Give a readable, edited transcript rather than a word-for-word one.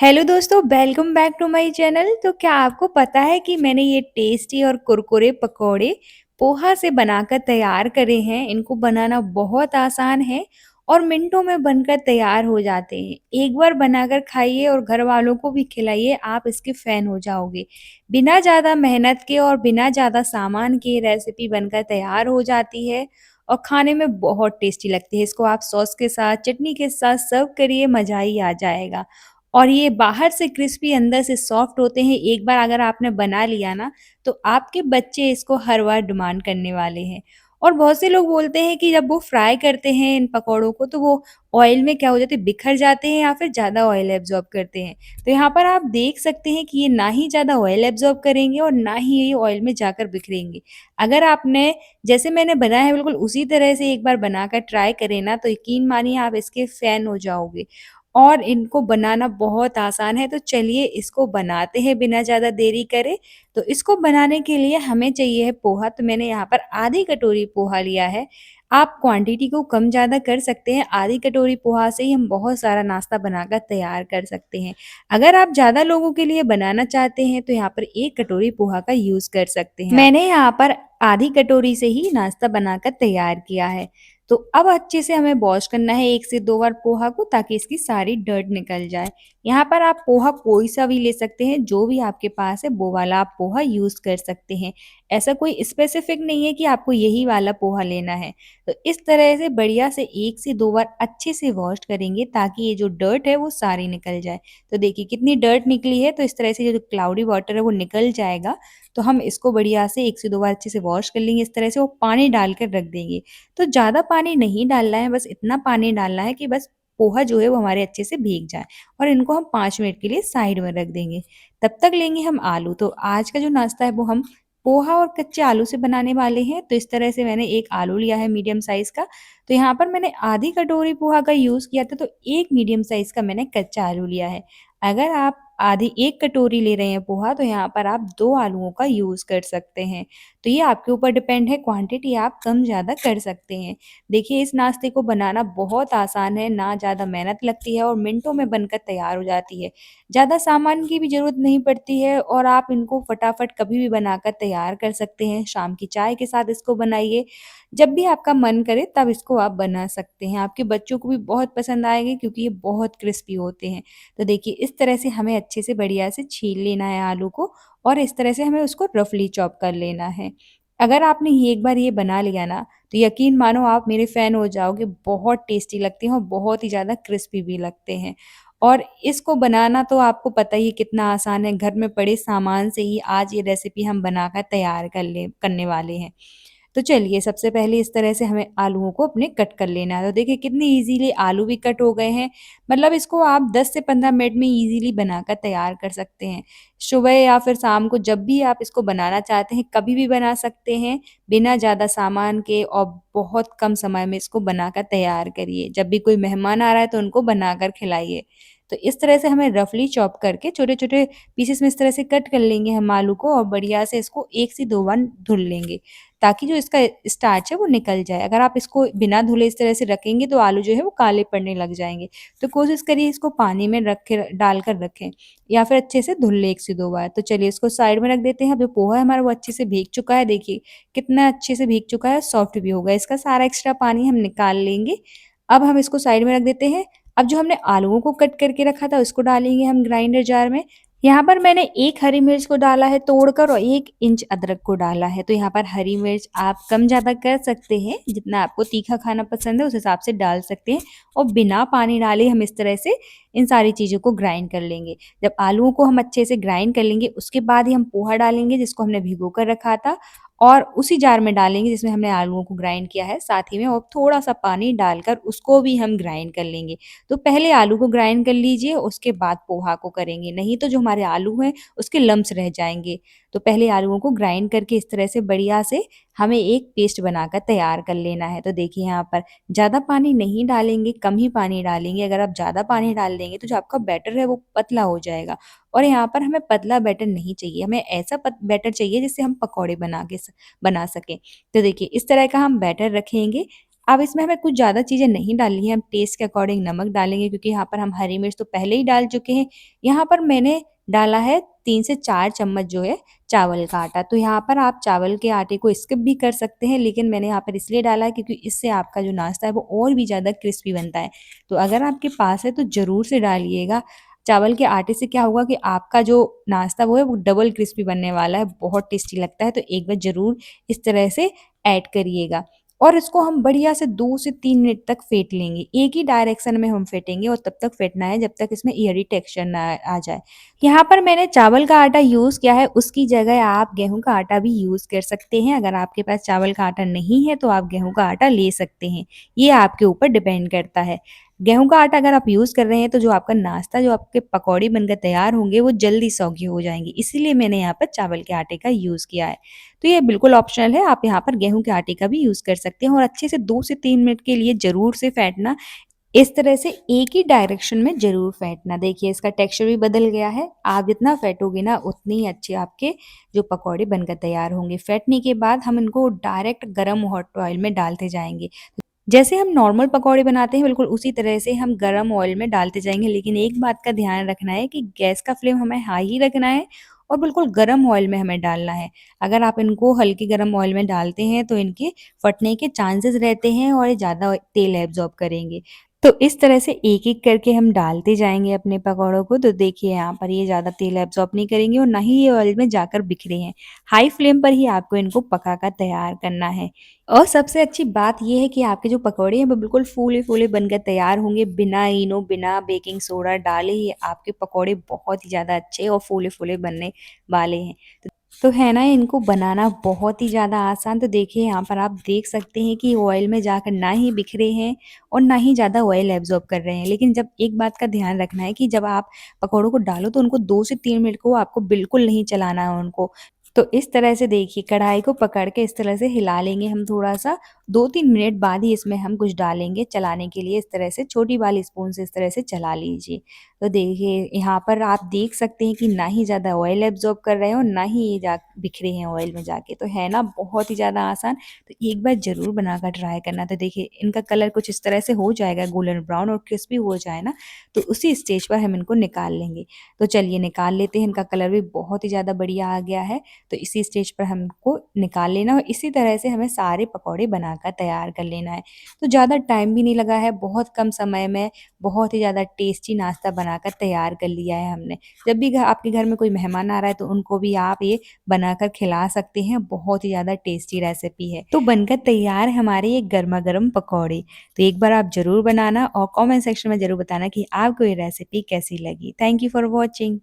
Hello दोस्तों, welcome back to my channel. तो क्या आपको पता है कि मैंने ये टेस्टी और कुरकुरे पकौड़े पोहा से बनाकर तैयार करे हैं। इनको बनाना बहुत आसान है और मिनटों में बनकर तैयार हो जाते हैं। एक बार बनाकर खाइए और घर वालों को भी खिलाइए, आप इसके फैन हो जाओगे। बिना ज़्यादा मेहनत के और बिना ज़्यादा सामान के रेसिपी बनकर तैयार हो जाती है और खाने में बहुत टेस्टी लगती है। इसको आप सॉस के साथ, चटनी के साथ सर्व करिए, मज़ा ही आ जाएगा। और ये बाहर से क्रिस्पी अंदर से सॉफ्ट होते हैं। एक बार अगर आपने बना लिया ना, तो आपके बच्चे इसको हर बार डिमांड करने वाले हैं। और बहुत से लोग बोलते हैं कि जब वो फ्राई करते हैं इन पकौड़ों को, तो वो ऑयल में क्या हो जाते हैं, बिखर जाते हैं या फिर ज़्यादा ऑयल एब्ज़ॉर्ब करते हैं। तो यहाँ पर आप देख सकते हैं कि ये ना ही ज़्यादा ऑयल एब्ज़ॉर्ब करेंगे और ना ही ये ऑयल में जाकर बिखरेंगे। अगर आपने जैसे मैंने बनाया है बिल्कुल उसी तरह से एक बार बनाकर ट्राई करें ना, तो यकीन मानिए आप इसके फ़ैन हो जाओगे। और इनको बनाना बहुत आसान है, तो चलिए इसको बनाते हैं बिना ज़्यादा देरी करे। तो इसको बनाने के लिए हमें चाहिए है पोहा, तो मैंने यहाँ पर आधी कटोरी पोहा लिया है। आप क्वांटिटी को कम ज़्यादा कर सकते हैं, आधी कटोरी पोहा से ही हम बहुत सारा नाश्ता बनाकर तैयार कर सकते हैं। अगर आप ज़्यादा लोगों के लिए बनाना चाहते हैं, तो यहाँ पर 1 कटोरी पोहा का यूज़ कर सकते हैं। मैंने यहाँ पर आधी कटोरी से ही नाश्ता बनाकर तैयार किया है। तो अब अच्छे से हमें वॉश करना है 1 से 2 बार पोहा को, ताकि इसकी सारी डर्ट निकल जाए। यहाँ पर आप पोहा कोई-सा भी ले सकते हैं, जो भी आपके पास है वो वाला आप पोहा यूज़ कर सकते हैं। ऐसा कोई स्पेसिफिक नहीं है कि आपको यही वाला पोहा लेना है। तो इस तरह से बढ़िया से 1 से 2 बार अच्छे से वॉश करेंगे, ताकि ये जो डर्ट है वो सारी निकल जाए। तो देखिए कितनी डर्ट निकली है, तो इस तरह से ये जो क्लाउडी वाटर है वो निकल जाएगा। तो हम इसको बढ़िया से 1 से 2 बार अच्छे से वॉश कर लेंगे, इस तरह से वो पानी डाल कर रख देंगे। तो ज़्यादा पानी नहीं डालना है, बस इतना पानी डालना है कि बस पोहा जो है वो हमारे अच्छे से भीग जाए। और इनको हम 5 मिनट के लिए साइड में रख देंगे। तब तक लेंगे हम आलू। तो आज का जो नाश्ता है वो हम पोहा और कच्चे आलू से बनाने वाले हैं। तो इस तरह से मैंने 1 आलू लिया है मीडियम साइज़ का। तो यहाँ पर मैंने आधी कटोरी पोहा का यूज़ किया था, तो 1 मीडियम साइज़ का मैंने कच्चा आलू लिया है। अगर आप आधी 1 कटोरी ले रहे हैं पोहा, तो यहाँ पर आप 2 आलुओं का यूज़ कर सकते हैं। तो ये आपके ऊपर डिपेंड है, क्वांटिटी आप कम-ज़्यादा कर सकते हैं। देखिए इस नाश्ते को बनाना बहुत आसान है, ना ज़्यादा मेहनत लगती है और मिनटों में बनकर तैयार हो जाती है। ज़्यादा सामान की भी ज़रूरत नहीं पड़ती है और आप इनको फटाफट कभी भी बनाकर तैयार कर सकते हैं। शाम की चाय के साथ इसको बनाइए, जब भी आपका मन करे तब इसको आप बना सकते हैं। आपके बच्चों को भी बहुत पसंद आएगी, क्योंकि ये बहुत क्रिस्पी होते हैं। तो देखिए इस तरह से हमें अच्छे से बढ़िया से छील लेना है आलू को, और इस तरह से हमें उसको रफली चॉप कर लेना है। अगर आपने ये एक बार ये बना लिया ना, तो यकीन मानो आप मेरे फ़ैन हो जाओगे। बहुत टेस्टी लगते हैं और बहुत ही ज़्यादा क्रिस्पी भी लगते हैं। और इसको बनाना तो आपको पता ही है कितना आसान है, घर में पड़े सामान से ही आज ये रेसिपी हम बनाकर तैयार करने वाले हैं। तो चलिए सबसे पहले इस तरह से हमें आलूओं को अपने कट कर लेना है। तो देखिए कितनी ईज़िली आलू भी कट हो गए हैं। मतलब इसको आप 10 से 15 मिनट में ईज़िली बनाकर तैयार कर सकते हैं। सुबह या फिर शाम को जब भी आप इसको बनाना चाहते हैं, कभी भी बना सकते हैं, बिना ज़्यादा सामान के, और बहुत कम समय में इसको बनाकर तैयार करिए। जब भी कोई मेहमान आ रहा है तो उनको बनाकर खिलाइए। तो इस तरह से हमें रफली चॉप करके छोटे-छोटे पीसेस में इस तरह से कट कर लेंगे हम आलू को, और बढ़िया से इसको 1 से 2 बार धुल लेंगे, ताकि जो इसका स्टार्च है वो निकल जाए। अगर आप इसको बिना धुले इस तरह से रखेंगे, तो आलू जो है वो काले पड़ने लग जाएँगे। तो कोशिश करिए इसको पानी में डालकर रखें, या फिर अच्छे से धुल लें 1 से 2 बार। तो चलिए इसको साइड में रख देते हैं। अब जो पोहा है हमारा वो अच्छे से भीग चुका है, देखिए कितना अच्छे से भीग चुका है, सॉफ्ट भी हो गया। इसका सारा एक्स्ट्रा पानी हम निकाल लेंगे। अब हम इसको साइड में रख देते हैं। अब जो हमने आलूओं को कट करके रखा था उसको डालेंगे हम ग्राइंडर जार में। यहाँ पर मैंने 1 हरी मिर्च को डाला है तोड़कर, और 1 इंच अदरक को डाला है। तो यहाँ पर हरी मिर्च आप कम-ज़्यादा कर सकते हैं, जितना आपको तीखा खाना पसंद है उस हिसाब से डाल सकते हैं। और बिना पानी डाले हम इस तरह से इन सारी चीज़ों को ग्राइंड कर लेंगे। जब आलूओं को हम अच्छे से ग्राइंड कर लेंगे, उसके बाद ही हम पोहा डालेंगे जिसको हमने भिगो कर रखा था, और उसी जार में डालेंगे जिसमें हमने आलूओं को ग्राइंड किया है। साथ ही में और थोड़ा-सा पानी डालकर उसको भी हम ग्राइंड कर लेंगे। तो पहले आलू को ग्राइंड कर लीजिए, उसके बाद पोहा को करेंगे, नहीं तो जो हमारे आलू हैं उसके लम्प्स रह जाएँगे। तो पहले आलूओं को ग्राइंड करके इस तरह से बढ़िया से हमें एक पेस्ट बनाकर तैयार कर लेना है। तो देखिए यहाँ पर ज़्यादा पानी नहीं डालेंगे, कम ही पानी डालेंगे। अगर आप ज़्यादा पानी डाल देंगे तो जो आपका बैटर है वो पतला हो जाएगा, और यहाँ पर हमें पतला बैटर नहीं चाहिए, हमें ऐसा बैटर चाहिए जिससे हम पकौड़े बना सकें। तो देखिए इस तरह का हम बैटर रखेंगे। अब इसमें हमें कुछ ज़्यादा चीज़ें नहीं डालनी है, हम टेस्ट के अकॉर्डिंग नमक डालेंगे क्योंकि यहाँ पर हम हरी मिर्च तो पहले ही डाल चुके हैं। यहाँ पर मैंने डाला है 3 से 4 चम्मच जो है चावल का आटा। तो यहाँ पर आप चावल के आटे को स्किप भी कर सकते हैं, लेकिन मैंने यहाँ पर इसलिए डाला है क्योंकि इससे आपका जो नाश्ता है वो और भी ज़्यादा क्रिस्पी बनता है। तो अगर आपके पास है तो ज़रूर से डालिएगा। चावल के आटे से क्या होगा कि आपका जो नाश्ता वो है वो डबल क्रिस्पी बनने वाला है, बहुत टेस्टी लगता है। तो एक बार ज़रूर इस तरह से ऐड करिएगा। और इसको हम बढ़िया से 2 से 3 मिनट तक फेंट लेंगे। एक ही डायरेक्शन में हम फेंटेंगे और तब तक फेंटना है जब तक इसमें एयरी टेक्सचर ना आ जाए। यहाँ पर मैंने चावल का आटा यूज़ किया है, उसकी जगह आप गेहूँ का आटा भी यूज़ कर सकते हैं। अगर आपके पास चावल का आटा नहीं है तो आप गेहूँ का आटा ले सकते हैं। ये आपके ऊपर डिपेंड करता है। गेहूँ का आटा अगर आप यूज़ कर रहे हैं तो जो आपका नाश्ता, जो आपके पकौड़े बनकर तैयार होंगे वो जल्दी सॉगी हो जाएँगे। इसीलिए मैंने यहाँ पर चावल के आटे का यूज़ किया है। तो ये बिल्कुल ऑप्शनल है, आप यहाँ पर गेहूँ के आटे का भी यूज़ कर सकते हैं और अच्छे से 2 से 3 मिनट के लिए ज़रूर से फेंटना। इस तरह से एक ही डायरेक्शन में ज़रूर फेंटना। देखिए इसका टेक्सचर भी बदल गया है। आप जितना फेंटोगे ना उतनी ही अच्छे आपके जो पकौड़े बनकर तैयार होंगे। फेंटने के बाद हम इनको डायरेक्ट गरम हॉट ऑयल में डालते जाएँगे। जैसे हम नॉर्मल पकौड़े बनाते हैं बिल्कुल उसी तरह से हम गरम ऑयल में डालते जाएँगे, लेकिन एक बात का ध्यान रखना है कि गैस का फ्लेम हमें हाई ही रखना है और बिल्कुल गरम ऑयल में हमें डालना है। अगर आप इनको हल्के गरम ऑयल में डालते हैं तो इनके फटने के चांसेस रहते हैं और ये ज़्यादा तेल एब्ज़ॉर्ब करेंगे। तो इस तरह से एक-एक करके हम डालते जाएँगे अपने पकौड़ों को। तो देखिए यहाँ पर ये ज़्यादा तेल एब्ज़ॉर्ब नहीं करेंगे और ना ही ये ऑयल में जाकर बिखरे हैं। हाई फ्लेम पर ही आपको इनको पका कर तैयार करना है। और सबसे अच्छी बात ये है कि आपके जो पकौड़े हैं वो बिल्कुल फूले-फूले बनकर तैयार होंगे, बिना इनो, बिना बेकिंग सोडा डाले ही आपके पकौड़े बहुत ही ज़्यादा अच्छे और फूले-फूले बनने वाले हैं। तो है ना, इनको बनाना बहुत ही ज़्यादा आसान। तो देखिए यहाँ पर आप देख सकते हैं कि ऑयल में जाकर ना ही बिखरे हैं और ना ही ज़्यादा ऑयल एब्ज़ॉर्ब कर रहे हैं। लेकिन जब एक बात का ध्यान रखना है कि जब आप पकौड़ों को डालो तो उनको 2 से 3 मिनट को आपको बिल्कुल नहीं चलाना है उनको। तो इस तरह से देखिए कढ़ाई को पकड़ के इस तरह से हिला लेंगे हम थोड़ा-सा, 2-3 मिनट बाद ही इसमें हम कुछ डालेंगे चलाने के लिए। इस तरह से छोटी वाली स्पून से इस तरह से चला लीजिए। तो देखिए यहाँ पर आप देख सकते हैं कि ना ही ज़्यादा ऑयल एब्ज़ॉर्ब कर रहे हैं और ना ही ये जा बिखरे हैं ऑयल में जाके। तो है ना बहुत ही ज़्यादा आसान। तो एक बार ज़रूर बनाकर ट्राई करना। तो देखिए इनका कलर कुछ इस तरह से हो जाएगा गोल्डन ब्राउन और क्रिस्पी हो जाए ना, तो उसी स्टेज पर हम इनको निकाल लेंगे। तो चलिए निकाल लेते हैं। इनका कलर भी बहुत ही ज़्यादा बढ़िया आ गया है। तो इसी स्टेज पर हमको निकाल लेना और इसी तरह से हमें सारे पकौड़े बनाकर तैयार कर लेना है। तो ज़्यादा टाइम भी नहीं लगा है, बहुत कम समय में बहुत ही ज़्यादा टेस्टी नाश्ता बनाकर तैयार कर लिया है हमने। जब भी आपके घर में कोई मेहमान आ रहा है तो उनको भी आप ये बनाकर खिला सकते हैं, बहुत ही ज़्यादा टेस्टी रेसिपी है। तो बनकर तैयार है हमारे ये गरमा-गरम पकौड़े। तो एक बार आप ज़रूर बनाना और कमेंट सेक्शन में ज़रूर बताना कि आपको ये रेसिपी कैसी लगी। Thank you for watching.